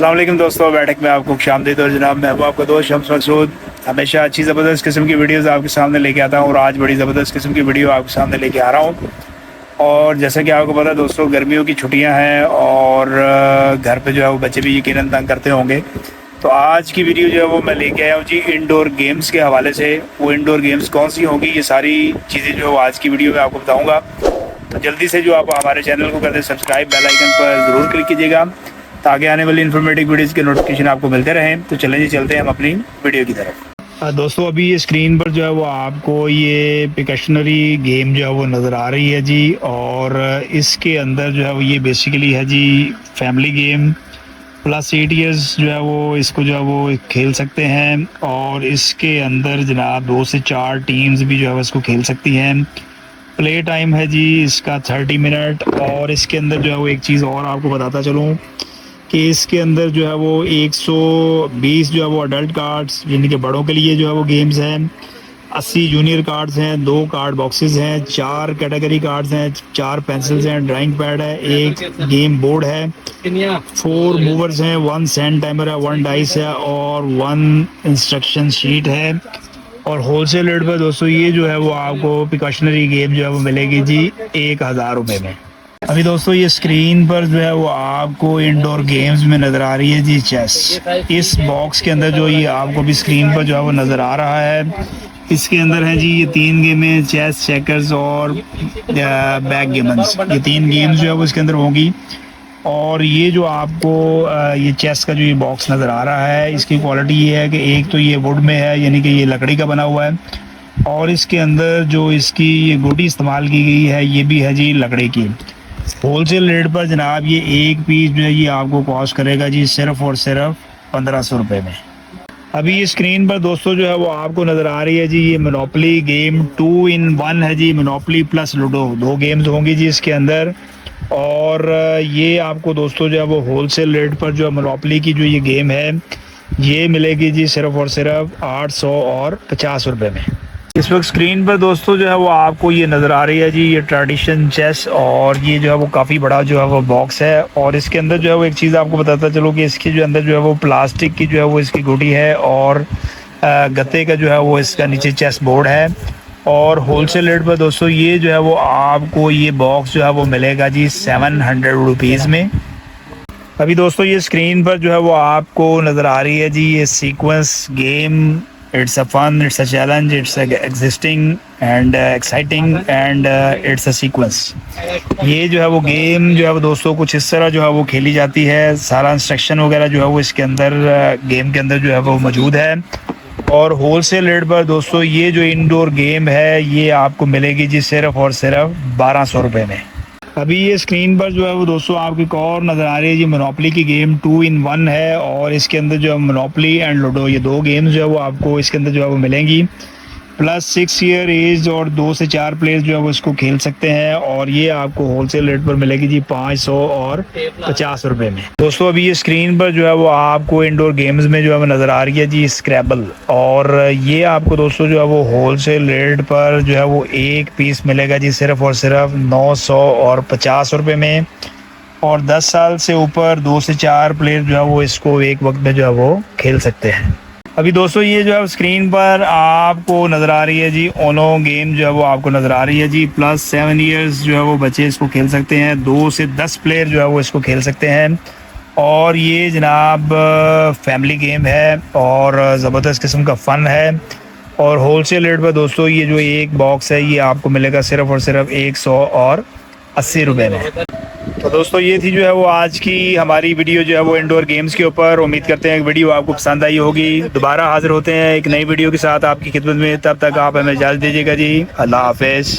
अस्सलाम वालेकुम दोस्तों, बैठक में आपको खुशामदीद। और जनाब मैं हूं आपका दोस्त शम्स मसूद। हमेशा अच्छी ज़बरदस्त किस्म की वीडियोस आपके सामने लेके आता हूं और आज बड़ी ज़बरदस्त किस्म की वीडियो आपके सामने लेके आ रहा हूं। और जैसा कि आपको पता है दोस्तों, गर्मियों की छुट्टियां हैं और घर पे जो है वो बच्चे भी यकीनन तंग करते होंगे। तो आज की वीडियो जो है वो मैं लेके आया हूँ जी इंडोर गेम्स के हवाले से। वो इंडोर गेम्स कौन सी होंगी, ये सारी चीज़ें जो है वो आज की वीडियो में आपको बताऊँगा। तो जल्दी से जो आप हमारे चैनल को कर दें सब्सक्राइब, बेल आइकन पर ज़रूर क्लिक कीजिएगा ताकि आने वाली इन्फॉर्मेटिव वीडियोज़ के नोटिफिकेशन आपको मिलते रहें। तो चलें जी, चलते हैं हम अपनी वीडियो की तरफ। दोस्तों अभी ये स्क्रीन पर जो है वो आपको ये पिकशनरी गेम जो है वो नज़र आ रही है जी। और इसके अंदर जो है वो ये बेसिकली है जी फैमिली गेम। प्लस 8 ईयर्स जो है वो इसको जो है वो खेल सकते हैं। और इसके अंदर जनाब 2 से 4 टीम्स भी जो है वो इसको खेल सकती हैं। प्ले टाइम है जी इसका 30 मिनट। और इसके अंदर जो है वो एक चीज़ और आपको बताता चलूँ कि इसके अंदर जो है वो 120 जो है वो अडल्ट कार्ड्स यानी कि बड़ों के लिए जो है वो गेम्स हैं, 80 जूनियर कार्ड्स हैं, 2 कार्ड बॉक्सेस हैं, 4 कैटेगरी कार्ड्स हैं, 4 पेंसिल्स हैं, ड्राइंग पैड है, 1 गेम बोर्ड है, 4 मूवर्स हैं, 1 सैंड टाइमर है, 1 डाइस है और 1 इंस्ट्रक्शन शीट है। और होलसेल रेट पर दोस्तों ये जो है वो आपको पिकशनरी गेम जो है वो मिलेगी जी 1000 रुपये में। अभी दोस्तों ये स्क्रीन पर जो है वो आपको इंडोर गेम्स में नज़र आ रही है जी चेस। इस बॉक्स के अंदर जो ये आपको भी स्क्रीन पर जो है वो नज़र आ रहा है, इसके अंदर है जी ये 3 गेमें, चेस, चेकर्स और बैक गेमन्स। ये 3 गेम्स जो है वो इसके अंदर होंगी। और ये जो आपको ये चेस का जो ये बॉक्स नज़र आ रहा है, इसकी क्वालिटी ये है कि एक तो ये वुड में है यानी कि ये लकड़ी का बना हुआ है, और इसके अंदर जो इसकी ये गोटी इस्तेमाल की गई है ये भी है जी लकड़ी की। होलसेल रेट पर जनाब ये एक पीस जो है ये आपको कॉस्ट करेगा जी सिर्फ और सिर्फ 1500 रुपये में। अभी ये स्क्रीन पर दोस्तों जो है वो आपको नज़र आ रही है जी ये मोनोपोली गेम 2 in 1 है जी। मोनोपोली प्लस लूडो 2 गेम्स होंगी जी इसके अंदर। और ये आपको दोस्तों जो है वो होलसेल रेट पर जो है मोनोपोली की जो ये गेम है ये मिलेगी जी सिर्फ और सिर्फ 850 रुपये में। इस वक्त स्क्रीन पर दोस्तों जो है वो आपको ये नज़र आ रही है जी ये ट्रेडिशन चेस। और ये जो है वो काफ़ी बड़ा जो है वो बॉक्स है। और इसके अंदर जो है वो एक चीज़ आपको बताता चलो कि इसके जो अंदर जो है वो प्लास्टिक की जो है वो इसकी गुटी है और गत्ते का जो है वो इसका नीचे चेस बोर्ड है। और होलसेल रेट पर दोस्तों ये जो है वो आपको ये बॉक्स जो है वो मिलेगा जी 700 रुपीज़ में। अभी दोस्तों ये स्क्रीन पर जो है वो आपको नज़र आ रही है जी ये sequence game. It's a fun, it's a challenge, it's existing and exciting and it's a sequence. ये जो है वो गेम जो है वो दोस्तों कुछ इस तरह जो है वो खेली जाती है। सारा इंस्ट्रक्शन वगैरह जो है वो इसके अंदर गेम के अंदर जो है वो मौजूद है। और होलसेल रेट पर दोस्तों ये जो इंडोर गेम है ये आपको मिलेगी जी सिर्फ और सिर्फ 1200 रुपये में। अभी ये स्क्रीन पर जो है वो दोस्तों आपको एक और नज़र आ रही है जी मोनोपोली की गेम 2 in 1 है। और इसके अंदर जो है मोनोपोली एंड लूडो ये 2 गेम्स जो है वो आपको इसके अंदर जो है वो मिलेंगी। प्लस 6 ईयर एज और 2 से 4 प्लेयर्स जो है वो इसको खेल सकते हैं। और ये आपको होलसेल रेट पर मिलेगी जी 550 रुपये में। दोस्तों अभी ये स्क्रीन पर जो है वो आपको इंडोर गेम्स में जो है वो नज़र आ रही है जी स्क्रैबल। और ये आपको दोस्तों जो है वो होलसेल रेट पर जो है वो एक पीस मिलेगा जी सिर्फ और सिर्फ 950 रुपये में। और 10 साल से ऊपर 2 से 4 प्लेयर जो है वो इसको एक वक्त में जो है वो खेल सकते हैं। अभी दोस्तों ये जो है स्क्रीन पर आपको नज़र आ रही है जी ओनो गेम जो है वो आपको नज़र आ रही है जी। प्लस 7 ईयर्स जो है वो बच्चे इसको खेल सकते हैं, 2 से 10 प्लेयर जो है वो इसको खेल सकते हैं। और ये जनाब फैमिली गेम है और ज़बरदस्त किस्म का फ़न है। और होलसेल रेट पर दोस्तों ये जो एक बॉक्स है ये आपको मिलेगा सिर्फ और सिर्फ 180 रुपये में। तो दोस्तों ये थी जो है वो आज की हमारी वीडियो जो है वो इंडोर गेम्स के ऊपर। उम्मीद करते हैं कि वीडियो आपको पसंद आई होगी। दोबारा हाजिर होते हैं एक नई वीडियो के साथ आपकी खिदमत में। तब तक आप हमें इजाज़त दीजिएगा जी। अल्लाह हाफ़िज़।